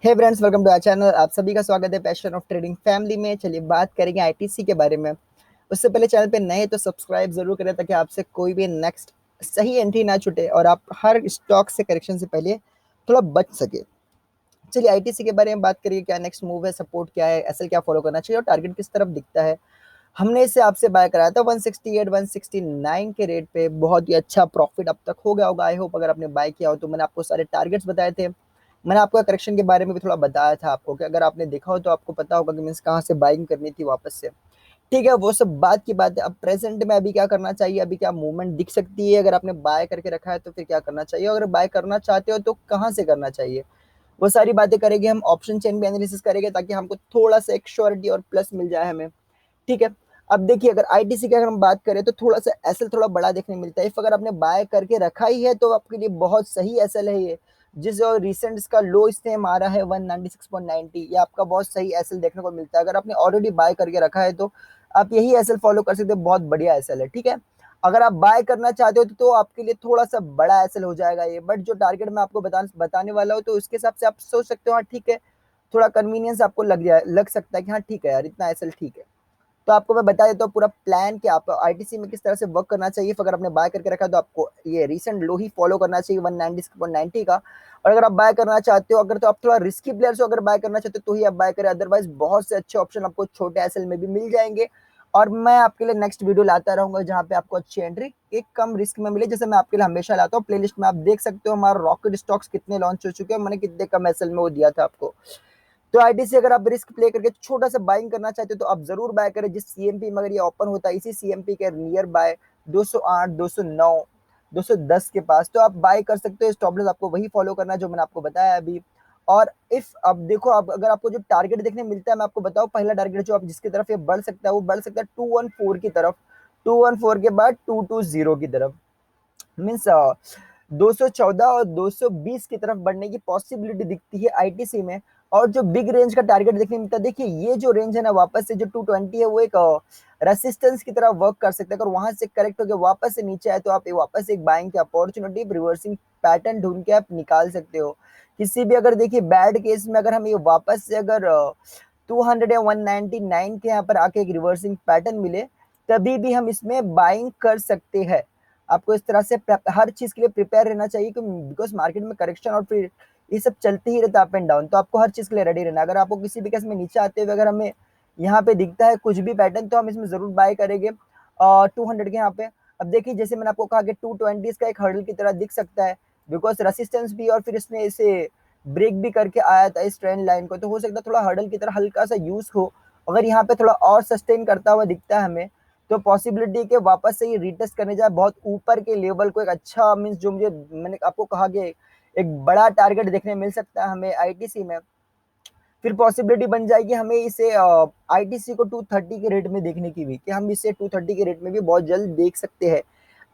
Hey friends, welcome to our channel. आप सभी का स्वागत है पैशन ऑफ ट्रेडिंग फैमिली में। चलिए बात करेंगे आईटीसी के बारे में। उससे पहले चैनल पे नए तो सब्सक्राइब जरूर करें ताकि आपसे कोई भी नेक्स्ट सही एंट्री ना छूटे और आप हर स्टॉक से करेक्शन से पहले थोड़ा बच सके। चलिए आईटीसी के बारे में बात करिए। क्या नेक्स्ट मूव है, सपोर्ट क्या है, एसएल क्या फॉलो करना चाहिए और टारगेट किस तरफ दिखता है। हमने इसे आपसे बाय कराया था 168 169 के रेट पे। बहुत ही अच्छा प्रॉफिट अब तक हो गया होगा। आई होप अगर आपने बाय किया हो तो मैंने आपको सारे टारगेट्स बताए थे। मैंने आपको करेक्शन के बारे में भी थोड़ा बताया था आपको कि अगर आपने देखा हो तो आपको पता होगा कि मीन्स कहाँ से बाइंग करनी थी वापस से। ठीक है, वो सब बात की बात है। अब प्रेजेंट में अभी क्या करना चाहिए, अभी क्या मूवमेंट दिख सकती है। अगर आपने बाय करके रखा है तो फिर क्या करना चाहिए, अगर बाय करना चाहते हो तो कहाँ से करना चाहिए, वो सारी बातें करेंगे हम। ऑप्शन चेन भी एनालिसिस करेंगे ताकि हमको थोड़ा सा एक श्योरिटी और प्लस मिल जाए हमें। ठीक है। अब देखिए, अगर आईटीसी की अगर हम बात करें तो थोड़ा सा एसएल थोड़ा बड़ा देखने मिलता है। इफ अगर आपने बाय करके रखा ही है तो आपके लिए बहुत सही एसएल है ये। जिस रिसेंट इसका लो इसने मारा है 196.90, ये आपका बहुत सही एसएल देखने को मिलता है। अगर आपने ऑलरेडी बाय करके रखा है तो आप यही एसएल फॉलो कर सकते हैं। बहुत बढ़िया एसएल है। ठीक है। अगर आप बाय करना चाहते हो तो आपके लिए थोड़ा सा बड़ा एसएल हो जाएगा ये। बट जो टारगेट मैं आपको बताने वाला हूँ तो उसके हिसाब से आप सोच सकते हो हाँ ठीक है, थोड़ा कन्वीनियंस आपको लग सकता है कि हाँ ठीक है यार, इतना एसएल ठीक है। तो आपको मैं बता देता हूँ पूरा प्लान कि आपको आईटीसी में किस तरह से वर्क करना चाहिए। अगर आपने बाय करके रखा है तो आपको ये रीसेंट लो ही फॉलो करना चाहिए 190.90 का। और अगर आप बाय करना चाहते हो, अगर तो आप थोड़ा रिस्की प्लेयर हो, अगर बाय करना चाहते हो तो ही आप बाय करें। अदरवाइज बहुत से अच्छे ऑप्शन आपको छोटे एसएल में भी मिल जाएंगे। और मैं आपके लिए नेक्स्ट वीडियो लाता रहूंगा जहाँ पे आपको अच्छी एंट्री एक कम रिस्क में मिले, जैसे मैं आपके लिए हमेशा लाता हूँ। प्लेलिस्ट में आप देख सकते हो हमारा रॉकेट स्टॉक्स कितने लॉन्च हो चुके हैं, मैंने कितने कम एसएल में वो दिया था आपको। तो आईटीसी अगर आप रिस्क प्ले करके छोटा सा बाइंग करना चाहते हो तो आप जरूर बाय करें। जिस सीएमपी में अगर ये ओपन होता है, इसी सीएमपी के नियर बाय 208 209 210 के पास, तो आप बाय कर सकते हो। स्टॉप लॉस आपको वही फॉलो करना है जो मैंने आपको बताया अभी। और इफ अब देखो, अब अगर आपको जो टारगेट देखने मिलता है, मैं आपको बताऊं, पहला टारगेट जो आप जिसकी तरफ ये बढ़ सकता है वो बढ़ सकता है 214 की तरफ। 214 के बाद 220 की तरफ, मीन्स 214 और 220 की तरफ बढ़ने की पॉसिबिलिटी दिखती है आईटीसी में। और जो बिग रेंज का टारगेट देखने मिलता है, देखिए ये जो रेंज है ना, वापस से जो 220 है वो एक रेसिस्टेंस की तरह वर्क कर सकता है। अगर वहां से करेक्ट होकर वापस से नीचे आए तो आप वापस एक बाइंग की अपॉर्चुनिटी रिवर्सिंग पैटर्न ढूंढ के आप निकाल सकते हो। किसी भी अगर देखिए बैड केस में अगर हम ये वापस से अगर 200 या 199 के यहाँ पर आके एक रिवर्सिंग पैटर्न मिले, तभी भी हम इसमें बाइंग कर सकते हैं। आपको इस तरह से हर चीज के लिए प्रिपेयर रहना चाहिए, बिकॉज मार्केट में करेक्शन और फिर ये सब चलते ही रहता है अप एंड डाउन। तो आपको हर चीज के लिए रेडी रहना। अगर आपको किसी भी केस में नीचे आते हुए अगर हमें यहाँ पे दिखता है कुछ भी पैटर्न, तो हम इसमें जरूर बाय करेंगे 200 के यहाँ पे। अब देखिए, जैसे मैंने आपको कहा कि 220 का एक हर्डल की तरह दिख सकता है, बिकॉज रेसिस्टेंस भी और फिर इसने इसे ब्रेक भी करके आया था इस ट्रेंड लाइन को। तो हो सकता है थोड़ा हर्डल की तरह हल्का सा यूज हो। अगर यहाँ पे थोड़ा और सस्टेन करता हुआ दिखता है हमें, तो पॉसिबिलिटी के वापस से ये रीटेस्ट करने जाए बहुत ऊपर के लेवल को, एक अच्छा मीन्स जो मुझे मैंने आपको कहा कि एक बड़ा टारगेट देखने मिल सकता है हमें आईटीसी में। फिर पॉसिबिलिटी बन जाएगी हमें इसे आईटीसी को 230 के रेट में देखने की भी, कि हम इसे 230 के रेट में भी बहुत जल्द देख सकते हैं।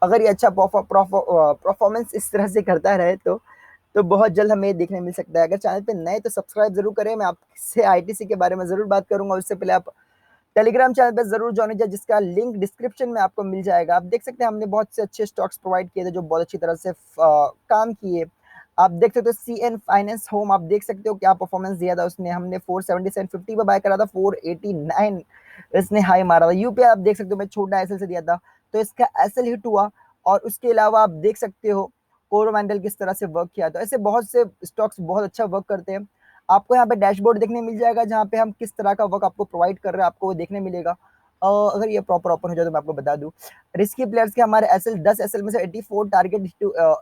अगर ये अच्छा परफॉर्मेंस इस तरह से करता रहे तो बहुत जल्द हमें देखने मिल सकता है। अगर चैनल पे नए तो सब्सक्राइब जरूर करें। मैं आपसे आईटीसी के बारे में जरूर बात करूंगा। उससे पहले आप टेलीग्राम चैनल पे जरूर ज्वाइन कीजिए, जिसका लिंक डिस्क्रिप्शन में आपको मिल जाएगा। आप देख सकते हैं हमने बहुत से अच्छे स्टॉक्स प्रोवाइड किए थे जो बहुत अच्छी तरह से काम किए। आप देख सकते हो सी एन फाइनेंस होम, आप देख सकते हो क्या परफॉर्मेंस दिया था उसने। हमने 477.50 पे बाय करा था, 489 इसने हाई मारा था। यूपीआई आप देख सकते हो मैं छोटा एसएल से दिया था तो इसका एसएल हिट हुआ। और उसके अलावा आप देख सकते हो कोरोमंडल किस तरह से वर्क किया। तो ऐसे बहुत से स्टॉक्स बहुत अच्छा वर्क करते हैं। आपको यहाँ पे डैशबोर्ड देखने मिल जाएगा जहाँ पे हम किस तरह का वर्क आपको प्रोवाइड कर रहे हैं, आपको वो देखने मिलेगा। अगर ये प्रॉपर ओपन हो जाए तो मैं आपको बता दूं, रिस्की प्लेयर्स के हमारे एसएल 10 एसएल में से 84 टारगेट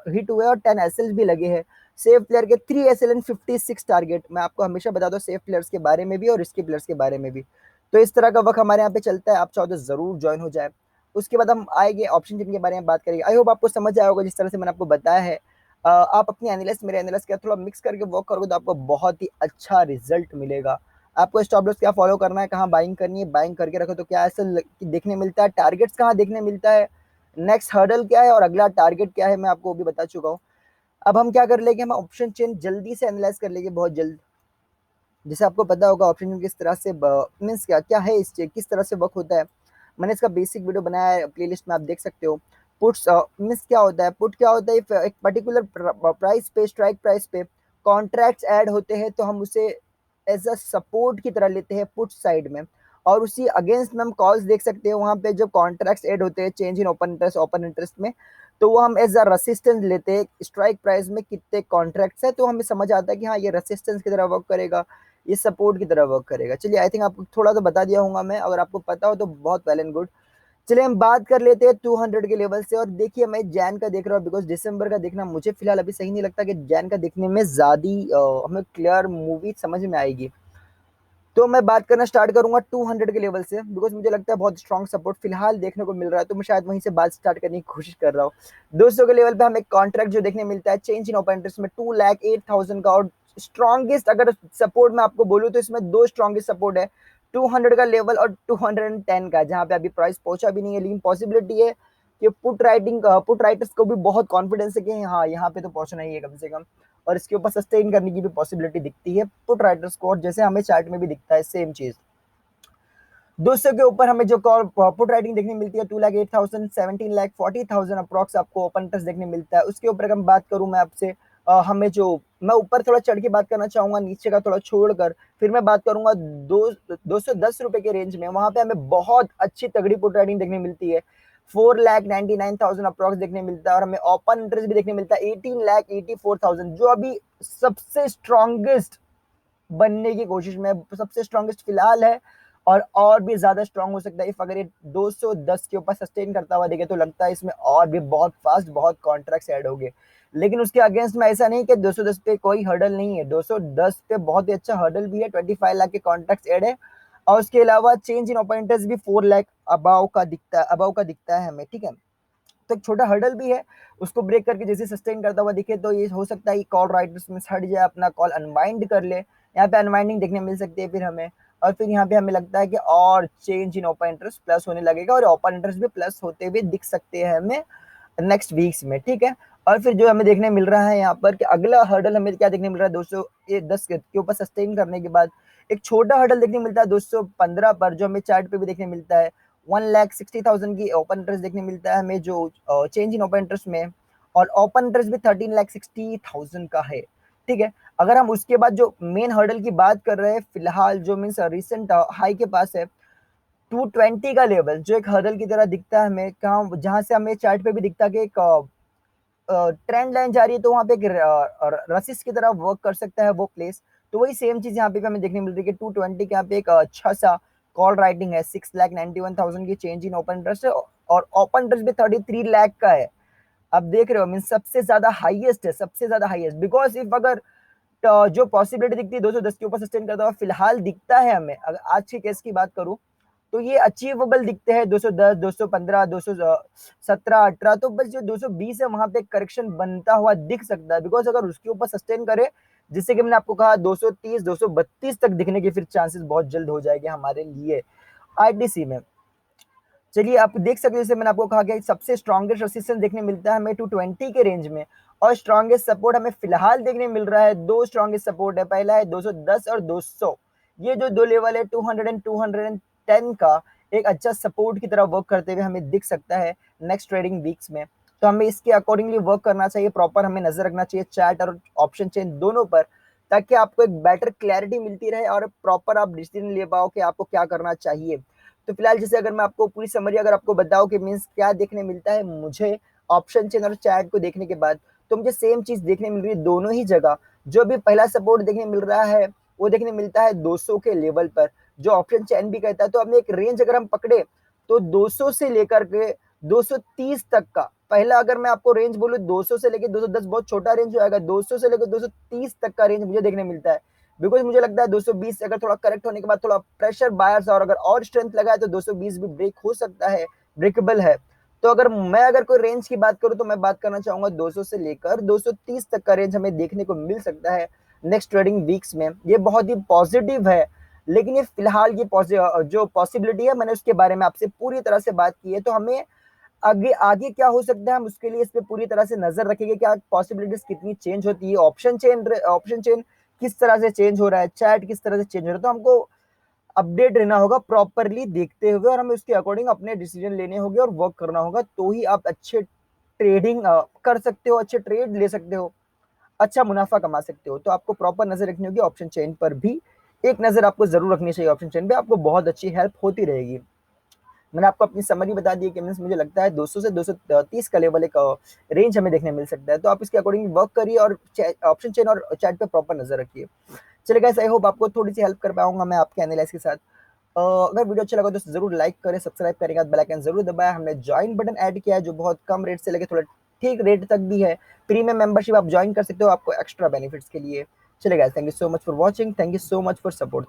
हिट हुए और 10 एसएल भी लगे हैं। सेफ प्लेयर के 3 एसएल एंड 56 टारगेट। मैं आपको हमेशा बता दूं सेफ प्लेयर्स के बारे में भी और रिस्की प्लेयर्स के बारे में भी। तो इस तरह का वर्क हमारे यहाँ पे चलता है। आप चाहो तो जरूर ज्वाइन हो जाए। उसके बाद हम आएंगे ऑप्शन चेन के बारे में बात करेंगे। आई होप आपको समझ आया होगा जिस तरह से मैंने आपको बताया है। आप अपनी एनालिस्ट मेरे एनालिस्ट के थोड़ा मिक्स करके वर्क करोगे तो आपको बहुत ही अच्छा रिजल्ट मिलेगा। आपको स्टॉप लॉस क्या फॉलो करना है, कहाँ बाइंग करनी है, बाइंग करके रखो तो क्या ऐसा देखने मिलता है, टारगेट्स कहाँ देखने मिलता है, नेक्स्ट हर्डल क्या है और अगला टारगेट क्या है, मैं आपको वो भी बता चुका हूँ। अब हम क्या कर लेंगे, हम ऑप्शन चेन जल्दी से एनालाइज कर लेंगे बहुत जल्द। जैसे आपको पता होगा ऑप्शन चेन किस तरह से मीन्स क्या क्या है, इस किस तरह से वर्क होता है। मैंने इसका बेसिक वीडियो बनाया है, प्लेलिस्ट में आप देख सकते हो। पुट्स मीन्स क्या होता है, पुट क्या होता है, एक पर्टिकुलर प्राइस पे, स्ट्राइक प्राइस पे कॉन्ट्रैक्ट्स ऐड होते हैं तो हम उसे एज अ सपोर्ट की तरह लेते हैं पुट साइड में, और उसी अगेंस्ट में हम कॉल्स देख सकते हैं वहां पे जो कॉन्ट्रैक्ट्स ऐड होते हैं चेंज इन ओपन इंटरेस्ट में, तो वो हम एज अ रेसिस्टेंस लेते हैं स्ट्राइक प्राइस में कितने कॉन्ट्रैक्ट्स है, तो हमें समझ आता है कि हाँ ये रेसिस्टेंस की तरह वर्क करेगा, ये सपोर्ट की तरह वर्क करेगा। चलिए आई थिंक आपको थोड़ा सा बता दिया होगा मैं, अगर आपको पता हो तो बहुत वेल एंड गुड। चलिए हम बात कर लेते हैं 200 के लेवल से, और देखिए मैं जैन का देख रहा हूँ बिकॉज दिसंबर का देखना मुझे फिलहाल अभी सही नहीं लगता कि जैन का देखने में ज्यादा हमें क्लियर मूवी समझ में आएगी। तो मैं बात करना स्टार्ट करूंगा 200 के लेवल से बिकॉज मुझे लगता है बहुत स्ट्रॉन्ग सपोर्ट फिलहाल देखने को मिल रहा है, तो मैं शायद वहीं से बात स्टार्ट करने की कोशिश कर रहा हूँ। 200 के लेवल पे हमें कॉन्ट्रैक्ट जो देखने मिलता है चेंज इन ओपन इंटरेस्ट में 2,08,000 का, और स्ट्रॉन्गेस्ट अगर सपोर्ट मैं आपको बोलूँ तो इसमें दो स्ट्रॉन्गेस्ट सपोर्ट है, 200 का लेवल और 210 का, जहां पे अभी प्राइस पहुंचा भी नहीं है, लेकिन पॉसिबिलिटी है कि पुट राइटर्स को भी बहुत कॉन्फिडेंस है कि हाँ यहाँ पे तो पहुंचना ही है कम से कम, और इसके ऊपर सस्टेन करने की भी पॉसिबिलिटी दिखती है पुट राइटर्स को, और जैसे हमें चार्ट में भी दिखता है सेम चीज। 200 के ऊपर हमें जो कॉल पुट राइटिंग देखने मिलती है 2,08,000 17,40,000 अप्रॉक्स आपको ओपन इंटरेस्ट देखने मिलता है। उसके ऊपर अगर मैं बात करूं मैं आपसे, हमें जो मैं ऊपर थोड़ा चढ़ के बात करना चाहूंगा, नीचे का थोड़ा छोड़कर फिर मैं बात करूंगा 210 रुपए के रेंज में, वहां पे हमें बहुत अच्छी तगड़ी पुट राइटिंग देखने मिलती है, 4,99,000 अप्रॉक्स देखने मिलता है, और हमें ओपन इंटरेस्ट भी देखने मिलता है 18,84,000, जो अभी सबसे स्ट्रॉन्गेस्ट बनने की कोशिश में सबसे स्ट्रॉन्गेस्ट फिलहाल है, और भी ज्यादा स्ट्रॉन्ग हो सकता है इफ अगर ये 210 के ऊपर सस्टेन करता हुआ देखे, तो लगता है इसमें और भी बहुत फास्ट बहुत कॉन्ट्रैक्ट्स ऐड हो गए। लेकिन उसके अगेंस्ट में ऐसा नहीं कि 210 पे कोई हर्डल नहीं है, 210 पे बहुत ही अच्छा हर्डल भी है, 25 लाख के कॉन्ट्रैक्ट्स ऐड है, और उसके अलावा चेंज इन ओपन इंटरेस्ट भी 4 लाख अबाव का दिखता है हमें, ठीक है। तो एक छोटा हर्डल भी है, उसको ब्रेक करके जैसे सस्टेन करता हुआ दिखे तो ये हो सकता है कॉल राइटर्स में हट जाए, अपना कॉल अनवाइंड कर ले, यहाँ पे अनवाइंडिंग देखने मिल सकती है फिर हमें, और फिर यहाँ पे हमें लगता है कि और change in open interest plus होने लगेगा, और ओपन इंटरेस्ट भी प्लस होते हुए दिख सकते हैं हमें नेक्स्ट वीक्स में, ठीक है। और फिर जो हमें देखने मिल रहा है यहाँ पर कि अगला हर्डल हमें क्या देखने मिल रहा है 210 के ऊपर सस्टेन करने के बाद एक छोटा हर्डल देखने मिलता है 215 पर, जो हमें चार्ट पे भी देखने मिलता है 1,60,000 की ओपन इंटरेस्ट देखने मिलता है हमें, जो चेंज इन ओपन इंटरेस्ट में, और ओपन इंटरेस्ट भी 13,60,000 का है, ठीक है। अगर हम उसके बाद जो मेन हर्डल की बात कर रहे हैं फिलहाल जो मीन्स रिसेंट हाई के पास है 220 का लेवल, जो एक हर्डल की तरह दिखता है हमें, कहाँ जहां से हमें चार्ट पे भी दिखता है कि एक ट्रेंड लाइन जा रही है, तो वहां पे एक रसिस की तरह वर्क कर सकता है वो प्लेस। तो वही सेम चीज यहाँ पे भी हमें देखने मिल रही है कि 220 के यहाँ पे एक अच्छा सा कॉल राइटिंग है, 6,91,000 की चेंज इन ओपन इंटरेस्ट है, और ओपन इंटरेस्ट भी 33 लाख का है। अब देख रहे हो मीन सबसे ज्यादा हाईएस्ट है, सबसे ज्यादा हाईएस्ट, बिकॉज इफ अगर जो पॉसिबिलिटी दिखती है 210 के ऊपर सस्टेन करता हुआ फिलहाल दिखता है हमें, अगर आज के केस की बात करूं तो ये अचीवेबल दिखते हैं 210 215 217 18, तो बस जो 220 है वहां पे करेक्शन बनता हुआ दिख सकता है, बिकॉज अगर उसके ऊपर सस्टेन करे, जिससे कि मैंने आपको कहा 230 232 तक दिखने के फिर चांसेस बहुत जल्द हो जाएंगे हमारे लिए आईटीसी में। चलिए आप देख सकते हैं जैसे मैंने आपको कहा कि सबसे स्ट्रॉन्गेस्ट रेसिस्टेंस देखने मिलता है हमें 220 के रेंज में, और स्ट्रॉन्गेस्ट सपोर्ट हमें फिलहाल देखने मिल रहा है, दो स्ट्रॉन्गेस्ट सपोर्ट है, पहला है 210 और 200, ये जो दो लेवल है 200 एंड 210 का एक अच्छा सपोर्ट की तरह वर्क करते हुए हमें दिख सकता है नेक्स्ट ट्रेडिंग वीक्स में। तो हमें इसके अकॉर्डिंगली वर्क करना चाहिए, प्रॉपर हमें नजर रखना चाहिए चार्ट और ऑप्शन चेन दोनों पर, ताकि आपको एक बेटर क्लैरिटी मिलती रहे और प्रॉपर आप डिसीजन ले पाओ कि आपको क्या करना चाहिए। तो फिलहाल जैसे अगर मैं आपको पूरी समरी अगर आपको बताऊं कि मीन्स क्या देखने मिलता है मुझे ऑप्शन चेन और चैट को देखने के बाद, तो मुझे सेम चीज देखने मिल रही है दोनों ही जगह। जो भी पहला सपोर्ट देखने मिल रहा है वो देखने मिलता है 200 के लेवल पर, जो ऑप्शन चैन भी कहता है। तो हमने एक रेंज अगर हम पकड़े तो 200 से लेकर के 230 तक का, पहला अगर मैं आपको रेंज बोलूं 200 से लेकर 210 बहुत छोटा रेंज हो जाएगा, 200 से लेकर 230 तक का रेंज मुझे देखने मिलता है, बिकॉज मुझे लगता है 220 से अगर थोड़ा करेक्ट होने के बाद थोड़ा प्रेशर बायर्स और अगर और स्ट्रेंथ लगा है तो 220 भी ब्रेक हो सकता है, ब्रेकेबल है। तो अगर कोई रेंज की बात करूं तो मैं बात करना चाहूंगा 200 से लेकर 230 तक का रेंज हमें देखने को मिल सकता है नेक्स्ट ट्रेडिंग वीक्स में। ये बहुत ही पॉजिटिव है, लेकिन ये फिलहाल ये जो पॉसिबिलिटी है मैंने उसके बारे में आपसे पूरी तरह से बात की है, तो हमें आगे आगे क्या हो सकता है हम उसके लिए इस पे पूरी तरह से नजर रखेंगे, क्या पॉसिबिलिटीज कितनी चेंज होती है, ऑप्शन चेन किस तरह से चेंज हो रहा है, चैट किस तरह से चेंज हो रहा है, तो हमको अपडेट रहना होगा प्रॉपरली देखते हुए, और हमें उसके अकॉर्डिंग अपने डिसीजन लेने होंगे और वर्क करना होगा, तो ही आप अच्छे ट्रेडिंग कर सकते हो, अच्छे ट्रेड ले सकते हो। अच्छा मुनाफ़ा कमा सकते हो। तो आपको प्रॉपर नज़र रखनी होगी ऑप्शन चेन पर भी, एक नज़र आपको ज़रूर रखनी चाहिए ऑप्शन चेन पे, आपको बहुत अच्छी हेल्प होती रहेगी। मैंने आपको अपनी समरी बता दी है कि मीन्स मुझे लगता है 200 से 230 का लेवल एक रेंज हमें देखने मिल सकता है। तो आप इसके अकॉर्डिंग वर्क करिए और ऑप्शन चेन और चैट पे प्रॉपर नज़र रखिए। चलिए गाइस, आई होप आपको थोड़ी-सी हेल्प कर पाऊँगा मैं आपके एनालिसिस के साथ। अगर वीडियो अच्छा लगा तो ज़रूर लाइक करें, सब्सक्राइब करेंगे, बेल आइकन ज़रूर दबाएँ। हमने जॉइन बटन ऐड किया है जो बहुत कम रेट से लेके थोड़ा ठीक रेट तक भी है। प्रीमियम मेंबरशिप आप जॉइन कर सकते हो आपको एक्स्ट्रा बेनिफिट्स के लिए। चलिए guys, thank you so much for watching, thank you so much for support.